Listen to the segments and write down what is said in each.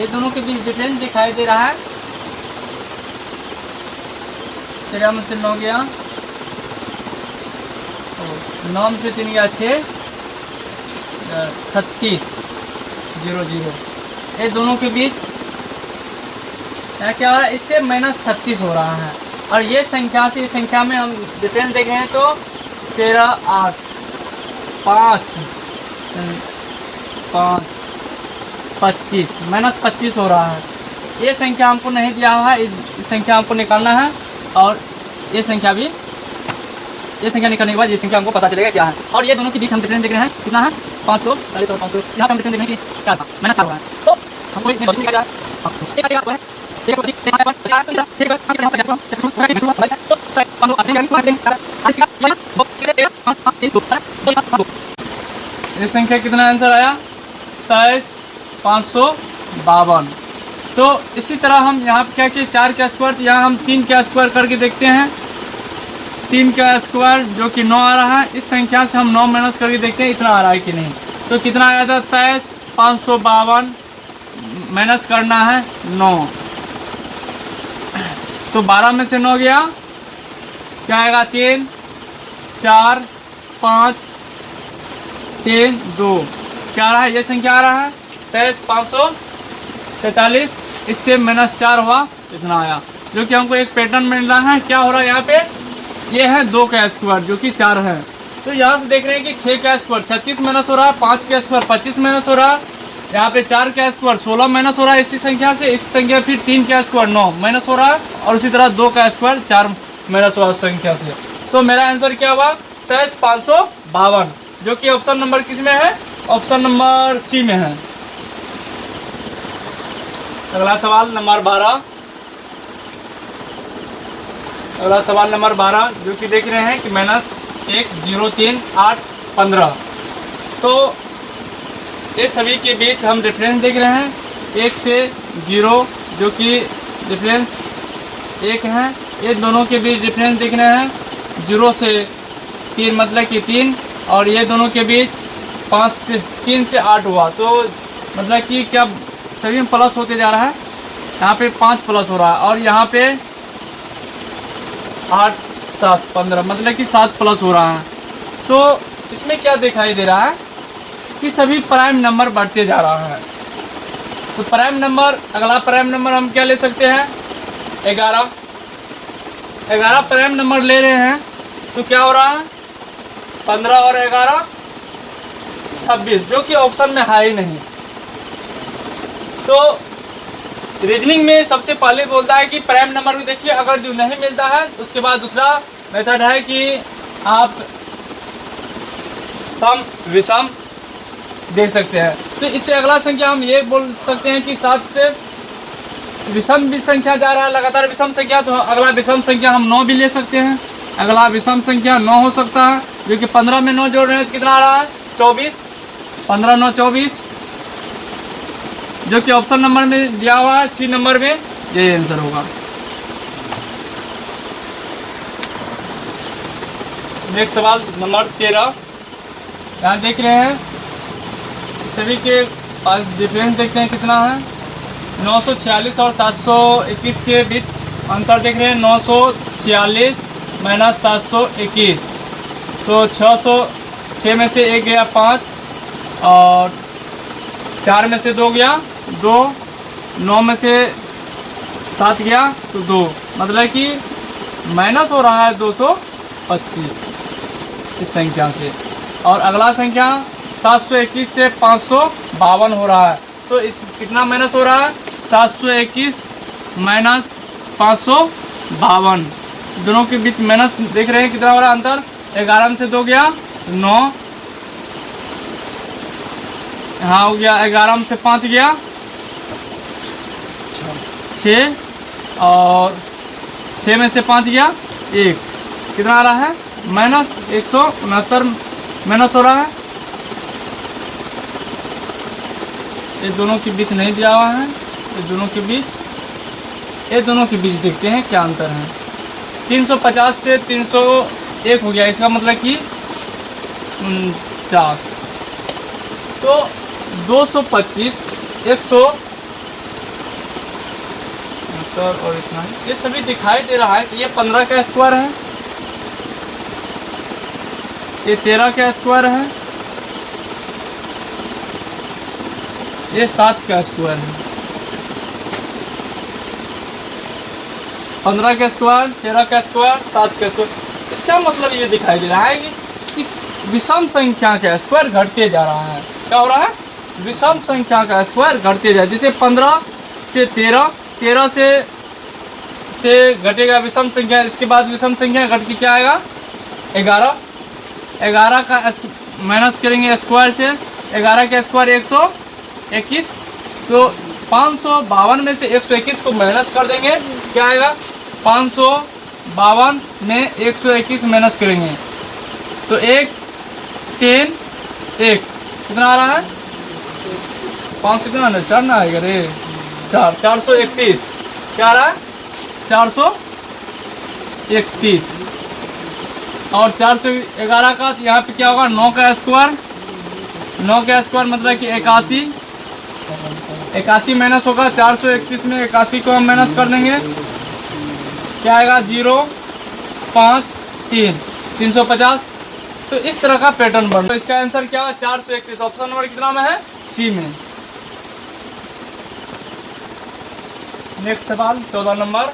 ये दोनों के बीच डिफरेंस दिखाई दे रहा है। 13 में से 9 गया, 9 में से 3 गया 6, 36, 0 0। ये दोनों के बीच क्या हो रहा है, इससे -36 हो रहा है। और ये संख्या से इस संख्या में हम डिफरेंस देख रहे हैं तो 13 8 5 5 25 -25 हो रहा है। ये संख्या हमको नहीं दिया हुआ है, इस संख्या हमको निकालना है। और ये संख्या भी, ये संख्या निकालने के बाद ये संख्या हमको पता चलेगा क्या है। और ये दोनों के बीच हम डिफरेंस देख रहे हैं कितना है, 500 40 और 500। यहाँ पर हम डिफरेंस देखने की क्या था, -7 हुआ है। तो हमको इसमें बदलने का क्या है, ये संख्या कितना आंसर आया, 23,552। तो इसी तरह हम यहाँ पे क्या किए, 4 का स्क्वायर, तो यहाँ हम 3 का स्क्वायर करके देखते हैं। 3 का स्क्वायर जो कि 9 आ रहा है, इस संख्या से हम 9 माइनस करके देखते हैं इतना आ रहा है कि नहीं। तो कितना आया था, 23,552 माइनस करना है 9। तो 12 में से 9 गया, क्या आएगा, 3 4 5 3 2, क्या आ रहा है, ये संख्या आ रहा है 23,543। इससे -4 हुआ, इतना आया, जो कि हमको एक पैटर्न मिल रहा है। क्या हो रहा है यहाँ पे, ये है 2 का स्क्वायर जो कि 4 है। तो यहाँ से देख रहे हैं कि 6 का स्क्वायर 36 माइनस हो रहा है, 5 का स्क्वायर 25 माइनस हो रहा है, यहाँ पे 4 का स्क्वायर 16 माइनस हो रहा है इसी संख्या से, इस संख्या फिर 3 का स्क्वायर 9 माइनस हो रहा है, और उसी तरह 2 का स्क्वायर 4 माइनस हो रहा है संख्या से। तो मेरा आंसर क्या हुआ, 23,552, जो कि ऑप्शन नंबर किस में है, ऑप्शन नंबर सी में है। अगला सवाल नंबर 12। अगला सवाल नंबर 12 जो कि देख रहे हैं कि -1 0 3 8 15। तो ये सभी के बीच हम डिफरेंस देख रहे हैं, 1 से 0 जो कि डिफरेंस 1 है। ये दोनों के बीच डिफरेंस देख रहे हैं 0 से 3 मतलब कि 3, और ये दोनों के बीच 3 से 8 हुआ, तो मतलब कि क्या सभी में प्लस होते जा रहा है। यहाँ पे 5 प्लस हो रहा है, और यहाँ पे 8 7 15 मतलब कि 7 प्लस हो रहा है। तो इसमें क्या दिखाई दे रहा है कि सभी प्राइम नंबर बढ़ते जा रहा है। तो प्राइम नंबर, अगला प्राइम नंबर हम क्या ले सकते हैं, 11 प्राइम नंबर ले रहे हैं, तो क्या हो रहा है, 15 और 11 26, जो कि ऑप्शन में है ही नहीं। तो रीजनिंग में सबसे पहले बोलता है कि प्राइम नंबर में देखिए, अगर जो नहीं मिलता है उसके बाद दूसरा मेथड है कि आप सम विषम देख सकते हैं। तो इससे अगला संख्या हम ये बोल सकते हैं कि 7 से विषम भी संख्या जा रहा है, लगातार विषम संख्या, तो अगला विषम संख्या हम 9 भी ले सकते हैं। अगला विषम संख्या 9 हो सकता है, जो कि 15 में 9 जोड़ रहे हैं तो कितना आ रहा है, 24, 15 9 24, जो कि ऑप्शन नंबर में दिया हुआ है, सी नंबर में ये आंसर होगा। नेक्स्ट सवाल नंबर 13। यहाँ देख रहे हैं सभी के पास डिफरेंस देखते हैं कितना है, 946 और 721 के बीच अंतर देख रहे हैं, 946 माइनस 721, तो 606 में से 1 गया 5, और 4 में से 2 गया 2, 9 में से 7 गया तो 2, मतलब कि माइनस हो रहा है 225 इस संख्या से। और अगला संख्या 721 से 552 हो रहा है, तो इस कितना माइनस हो रहा है, 721 माइनस 552, दोनों के बीच माइनस देख रहे हैं कितना हो रहा है अंतर, 11 में से 2 गया 9, हाँ हो गया, 11 में से 5 गया 6, और 6 में से 5 गया 1, कितना आ रहा है, -169 माइनस हो रहा है। ये दोनों के बीच नहीं दिया हुआ है, ये दोनों के बीच देखते हैं क्या अंतर है। 350 से 301 हो गया, इसका मतलब कि 49, तो 225 100 70 और इतना है, ये सभी दिखाई दे रहा है। ये 15 का स्क्वायर है, ये 13 का स्क्वायर है, ये 7 का स्क्वायर है। 15 का स्क्वायर, 13 का स्क्वायर, 7 का स्क्वायर। इसका मतलब ये दिखाई दे रहा है कि इस विषम संख्या का स्क्वायर घटते जा रहा है। क्या हो रहा है? विषम संख्या का स्क्वायर घटते जा, जैसे 15 से 13, 13 से घटेगा विषम संख्या, इसके बाद विषम संख्या घट के क्या आएगा? 11, 11 का माइनस करेंगे स्क्वायर से, 11 का स्क्वायर 121, तो 552 में से 121 को माइनस कर देंगे, क्या आएगा? 552 में 121 माइनस करेंगे तो 1 3 1 कितना आ रहा है? 5 कितना ना 4 ना आएगा रे, 431। क्या आ रहा है? 431। और 411 का यहाँ पे क्या होगा? 9 का स्क्वायर, 9 का स्क्वायर मतलब कि 81, 81 माइनस होगा 431 में 81 को हम माइनस कर देंगे, क्या आएगा? 0 5 3 350। तो इस तरह का पैटर्न बन, तो इसका आंसर क्या है? 431। ऑप्शन नंबर कितना में है? सी में। नेक्स्ट सवाल 14 नंबर।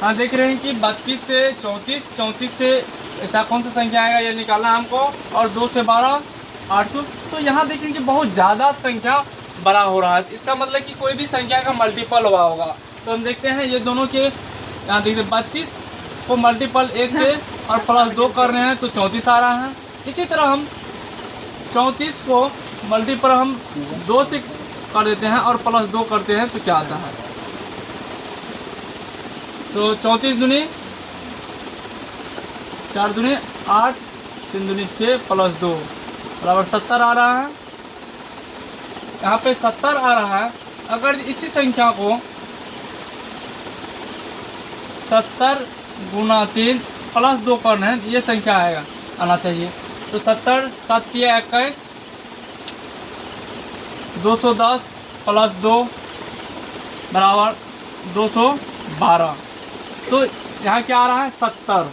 हाँ, देख रहे हैं कि 32 से 34, 34 से ऐसा कौन सा संख्या आएगा ये निकालना है हमको, और 2 से 12 800। तो यहाँ देख रहे हैं कि बहुत ज़्यादा संख्या बड़ा हो रहा है, इसका मतलब कि कोई भी संख्या का मल्टीपल हुआ होगा। तो हम देखते हैं ये दोनों के, यहाँ देखते 32 को मल्टीपल 1 से और प्लस 2 कर रहे हैं तो 34 आ रहा है। इसी तरह हम 34 को मल्टीपल हम 2 से कर देते हैं और प्लस 2 करते हैं तो क्या आता है? तो 34 दूनी 4 दूनी 8, 3 दूनी 6 प्लस 2 बराबर 70 आ रहा है। यहाँ पे 70 आ रहा है। अगर इसी संख्या को 70 गुना 3 प्लस 2 करना है, ये संख्या आएगा आना चाहिए। तो 70 7 किया 21, 210 प्लस 2 बराबर 212। तो यहाँ क्या आ रहा है? 70।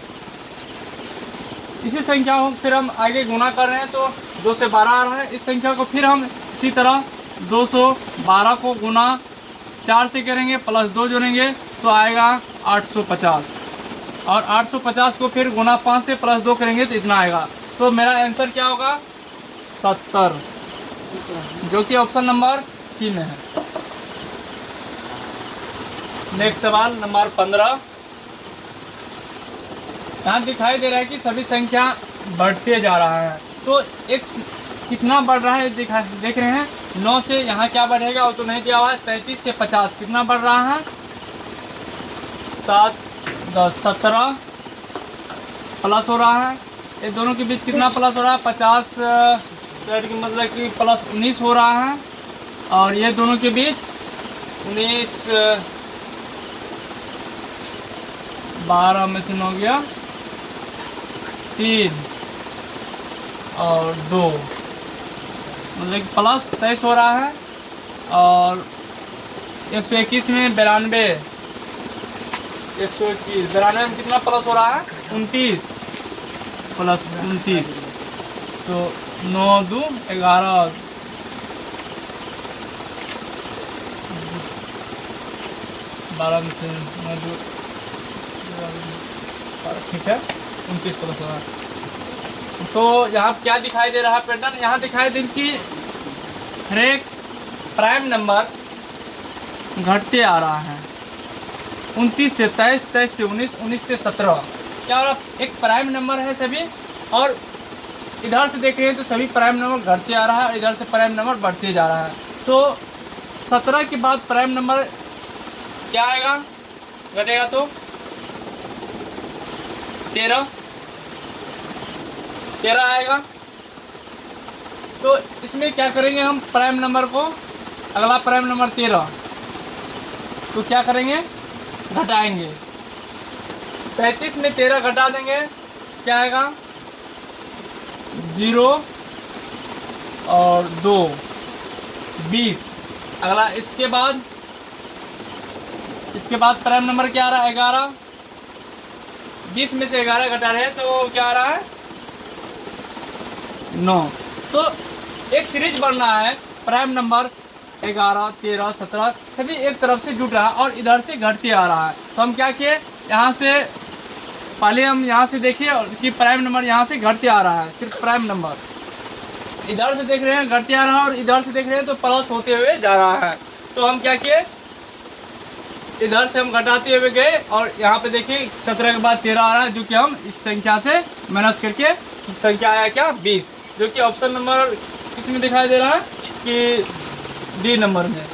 इसी संख्या को फिर हम आगे गुना कर रहे हैं तो 2 से 12 आ रहा है। इस संख्या को फिर हम इसी तरह 212 को गुना 4 से करेंगे, प्लस 2 जोड़ेंगे तो आएगा 850, और 850 को फिर गुना 5 से प्लस 2 करेंगे तो इतना आएगा। तो मेरा आंसर क्या होगा? 70, जो कि ऑप्शन नंबर सी में है। नेक्स्ट सवाल नंबर 15। यहाँ दिखाई दे रहा है कि सभी संख्या बढ़ते जा रहा है। तो एक कितना बढ़ रहा है देख रहे हैं, 9 से यहाँ क्या बढ़ेगा वो तो नहीं दिया हुआ है। 33 से 50 कितना बढ़ रहा है? 7 10 17 प्लस हो रहा है। ये दोनों के बीच कितना प्लस हो रहा है? 50 मतलब कि प्लस 19 हो रहा है। और ये दोनों के बीच 19 12 में से 9 गया 3 और 2 मतलब कि प्लस 23 हो रहा है। और 121 में 92, 121 92 में कितना प्लस हो रहा है? 29 प्लस 29, तो 9 2 11 12 में से 9 2 ठीक है 29 प्लस हो रहा है। तो यहाँ क्या दिखाई दे रहा है पैटर्न? यहाँ दिखाई दे कि हर एक प्राइम नंबर घटते आ रहा है। 29 से 23, 23 से 19, 19 से 17। क्या हो रहा? एक प्राइम नंबर है सभी, और इधर से देख रहे हैं तो सभी प्राइम नंबर घटते आ रहा है, और इधर से प्राइम नंबर बढ़ते जा रहा है। तो 17 के बाद प्राइम नंबर क्या आएगा? घटेगा तो 13 आएगा। तो इसमें क्या करेंगे हम? प्राइम नंबर को, अगला प्राइम नंबर 13, तो क्या करेंगे? घटाएंगे। 35 में 13 घटा देंगे, क्या आएगा? 0 और 2 20। अगला इसके बाद इसके बाद प्राइम नंबर क्या आ रहा है 11, 20 में से 11 घटा रहे हैं तो क्या आ रहा है 9। तो एक सीरीज बन रहा है, प्राइम नंबर 11, 13, 17 सभी एक तरफ से जुट रहा है और इधर से घटते आ रहा है। तो हम क्या किए, यहाँ से पहले हम यहाँ से देखिए कि प्राइम नंबर यहाँ से घटते आ रहा है, सिर्फ प्राइम नंबर इधर से देख रहे हैं घटते आ रहा है और इधर से देख रहे हैं तो प्लस होते हुए जा रहा है। तो हम क्या किए, इधर से हम घटाते हुए गए और यहाँ पे देखिए 17 के बाद 13 आ रहा है, जो कि हम इस संख्या से माइनस करके संख्या आया क्या 20, जो कि ऑप्शन नंबर इसमें दिखाई दे रहा है कि डी नंबर में।